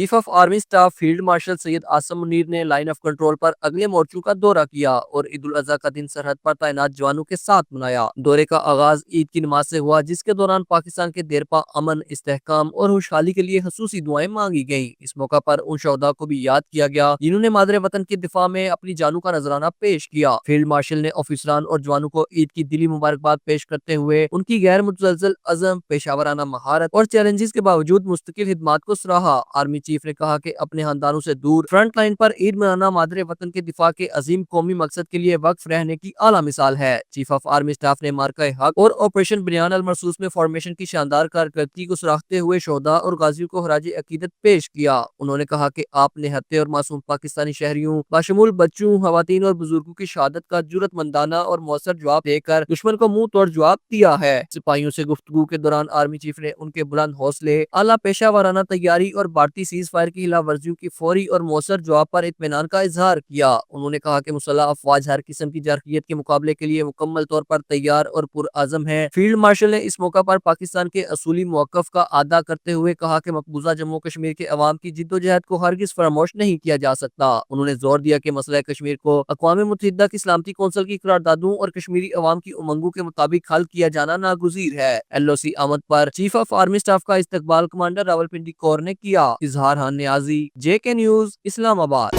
Chief of army staff field marshal Syed Asim Munir نے line of control پر اگلے مورچوں کا دورہ کیا اور عید الاضحیٰ کا دن سرحد پر تعینات جوانوں کے ساتھ منایا۔ دورے کا آغاز عید کی نماز سے ہوا، جس کے دوران پاکستان کے دیرپا امن، استحکام اور خوشحالی کے لیے خصوصی دعائیں مانگی گئیں۔ اس موقع پر ان شہداء کو بھی یاد کیا گیا جنہوں نے مادر وطن کے دفاع میں اپنی جانوں کا نذرانہ پیش کیا۔ فیلڈ مارشل نے آفیسران اور جوانوں کو عید کی دلی مبارکباد پیش کرتے ہوئے ان کی غیر متزلزل عزم، پیشہ ورانہ مہارت اور چیلنجز کے باوجود مستقل خدمات کو سراہا۔ آرمی چیف نے کہا کہ اپنے خاندانوں سے دور فرنٹ لائن پر عید منانا مادر وطن کے دفاع کے عظیم قومی مقصد کے لیے وقف رہنے کی اعلیٰ مثال ہے۔ چیف آف آرمی سٹاف نے مارکہ حق اور آپریشن بنیان المرصوص میں فارمیشن کی شاندار کارکردگی کو سراہتے ہوئے شہداء اور غازیوں کو خراج عقیدت پیش کیا۔ انہوں نے کہا کہ آپ نے نہتے اور معصوم پاکستانی شہریوں بشمول بچوں، خواتین اور بزرگوں کی شہادت کا جرأت مندانہ اور مؤثر جواب دے کر دشمن کو منہ توڑ جواب دیا ہے۔ سپاہیوں سے گفتگو کے دوران آرمی چیف نے ان کے بلند حوصلے، اعلیٰ پیشہ ورانہ تیاری اور بھارتی سیز فائر کی خلاف ورزیوں کی فوری اور مؤثر جواب پر اطمینان کا اظہار کیا۔ انہوں نے کہا کہ مسلح افواج ہر قسم کی جارحیت کے مقابلے کے لیے مکمل طور پر تیار اور پرعزم ہیں۔ فیلڈ مارشل نے اس موقع پر پاکستان کے اصولی موقف کا اعادہ کرتے ہوئے کہا کہ مقبوضہ جموں کشمیر کے عوام کی جدوجہد کو ہرگز فراموش نہیں کیا جا سکتا۔ انہوں نے زور دیا کہ مسئلہ کشمیر کو اقوام متحدہ کی سلامتی کونسل کی قراردادوں اور کشمیری عوام کی امنگوں کے مطابق حل کیا جانا ناگزیر ہے۔ LOC آمد پر چیف آف آرمی سٹاف کا استقبال کمانڈر راولپنڈی کور نے کیا۔ اظہار خان نیازی، JK نیوز، اسلام آباد۔